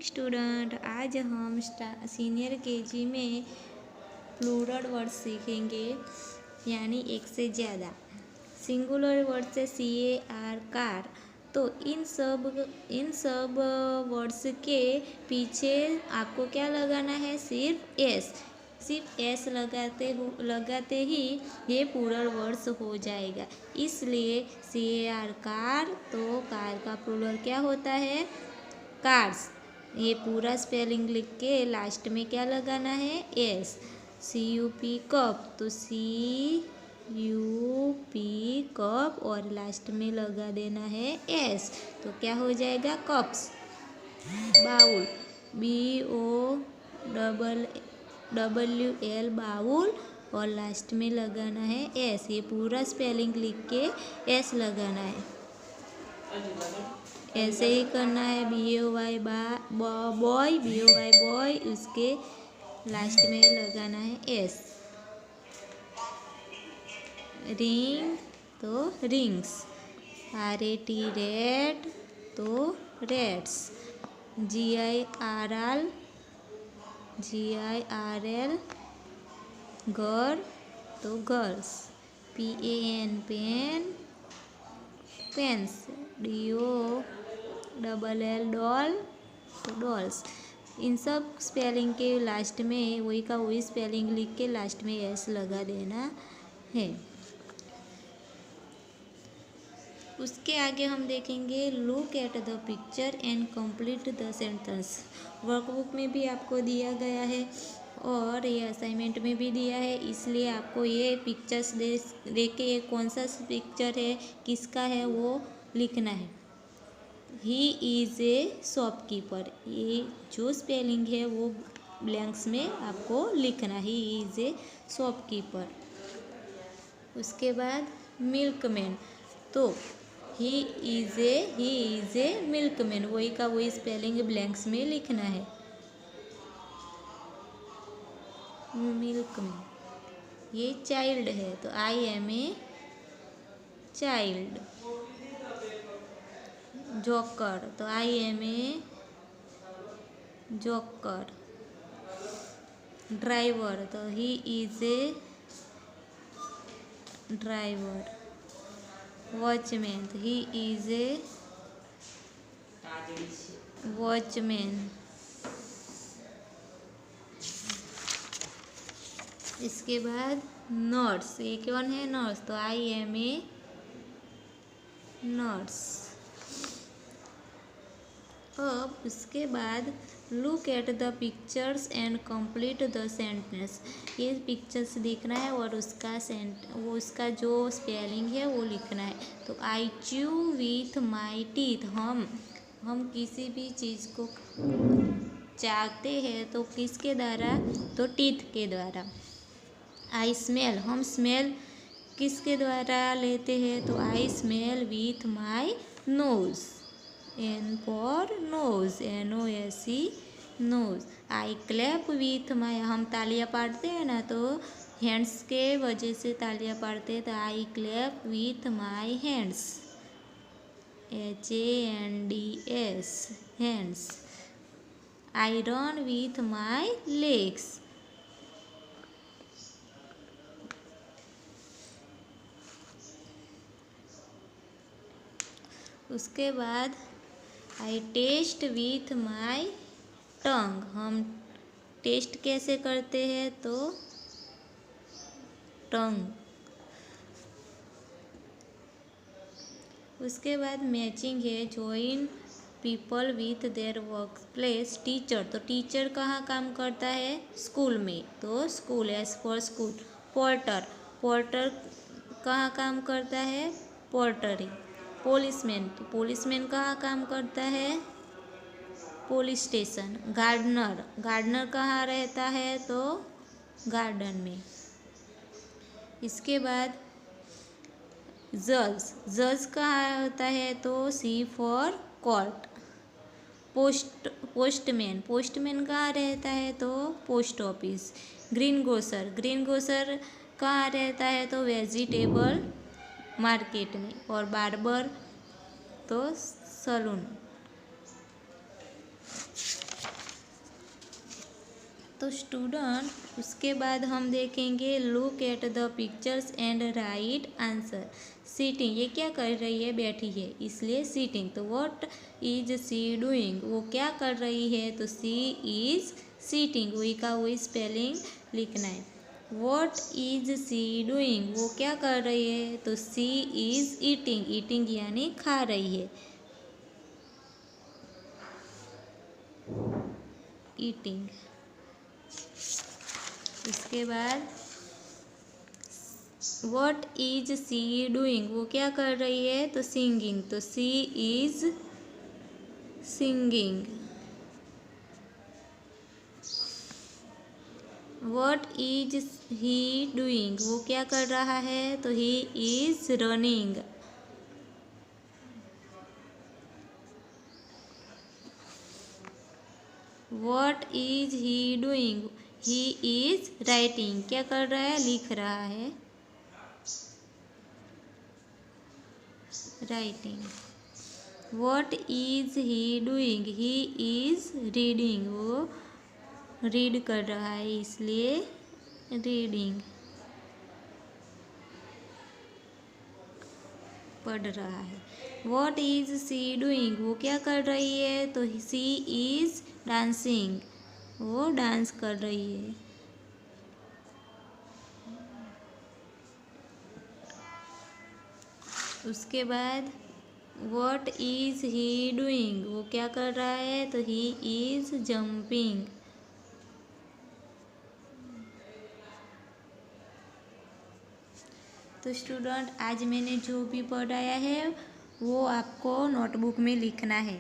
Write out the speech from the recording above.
Student, आज हम senior KG में प्लूरल वर्ड सीखेंगे, यानी एक से ज़्यादा। सिंगुलर वर्ड से CAR कार। तो इन सब वर्ड्स के पीछे आपको क्या लगाना है? सिर्फ एस लगाते ही ये प्लूरल वर्ड्स हो जाएगा। इसलिए CAR कार, तो कार का प्लूरल क्या होता है? कार्स। ये पूरा स्पेलिंग लिख के लास्ट में क्या लगाना है? एस। CUP कप, तो CUP कप और लास्ट में लगा देना है एस, तो क्या हो जाएगा? कप्स। बाउल, BOWL बाउल और लास्ट में लगाना है एस। ये पूरा स्पेलिंग लिख के एस लगाना है। ऐसे ही करना है। BOY बॉय, BOY बॉय, उसके लास्ट में लगाना है एस। रिंग, तो रिंग्स। RAT रेट, तो रेट्स। GIRL गर्ल, तो girls. PAN pen, pens. DOLL doll, तो डॉल्स। इन सब स्पेलिंग के लास्ट में वही का वही स्पेलिंग लिख के लास्ट में एस लगा देना है। उसके आगे हम देखेंगे look at the picture and complete the sentence. Workbook में भी आपको दिया गया है और ये असाइनमेंट में भी दिया है, इसलिए आपको ये पिक्चर्स दे के ये कौन सा पिक्चर है, किसका है, वो लिखना है। ही इज़ ए शॉपकीपर, ये जो स्पेलिंग है वो ब्लैंक्स में आपको लिखना। ही इज़ ए शॉपकीपर। उसके बाद मिल्कमैन, तो ही इज़ ए मिल्कमैन, वही का वही स्पेलिंग ब्लैंक्स में लिखना है। मिल्कमैन। ये चाइल्ड है, तो I am a child. Joker, तो I am a joker. Driver, तो he is a driver. Watchman, तो ही इज़ ए वॉचमैन। इसके बाद नर्स, ये कौन है? नर्स, तो I am ए नर्स। अब उसके बाद look at the pictures and complete the sentence. ये पिक्चर्स देखना है और उसका जो स्पेलिंग है वो लिखना है। तो I chew with my teeth, हम किसी भी चीज़ को चाहते हैं तो किसके द्वारा? तो टीथ के द्वारा। I smell, हम स्मेल किसके द्वारा लेते हैं? तो I smell with my nose। N for nose, NOSE nose। I clap with my, हम तालियां पाड़ते हैं ना, तो हैंड्स के वजह से तालियां पाड़ते हैं, तो I clap with my hands। HANDS hands। I run with my legs। उसके बाद I टेस्ट विथ माई टंग, हम टेस्ट कैसे करते हैं? तो टंग। उसके बाद मैचिंग है। Join people with their work place. Teacher, तो टीचर कहाँ काम करता है? स्कूल में, तो school, S for school. Porter कहाँ काम करता है? पोर्टरी। पुलिसमैन, तो पुलिसमैन कहाँ काम करता है? Police station. गार्डनर कहाँ रहता है? तो गार्डन में। इसके बाद जज कहाँ होता है? तो C फॉर कोर्ट। पोस्टमैन कहाँ रहता है? तो पोस्ट ऑफिस। ग्रीन ग्रोसर कहाँ रहता है? तो वेजिटेबल मार्केट में। और बार्बर, तो सलून। तो स्टूडेंट उसके बाद हम देखेंगे look at the pictures and write answer. Sitting, ये क्या कर रही है, बैठी है, इसलिए सीटिंग। तो व्हाट इज सी डूइंग, वो क्या कर रही है, तो सी इज सीटिंग, वही का वही स्पेलिंग लिखना है। व्हाट इज सी डूइंग, वो क्या कर रही है, तो सी इज ईटिंग, ईटिंग यानी खा रही है, ईटिंग। इसके बाद व्हाट इज सी डूइंग, वो क्या कर रही है, तो सिंगिंग, तो she is singing. What is he doing, वो क्या कर रहा है, तो he is running. What is he doing, he is writing, क्या कर रहा है, लिख रहा है, writing. What is he doing, he is reading, वो रीड कर रहा है, इसलिए रीडिंग, पढ़ रहा है। व्हाट इज सी डूइंग, वो क्या कर रही है, तो सी इज डांसिंग, वो डांस कर रही है। उसके बाद व्हाट इज ही डूइंग, वो क्या कर रहा है, तो ही इज जंपिंग। तो स्टूडेंट आज मैंने जो भी पढ़ाया है वो आपको नोटबुक में लिखना है।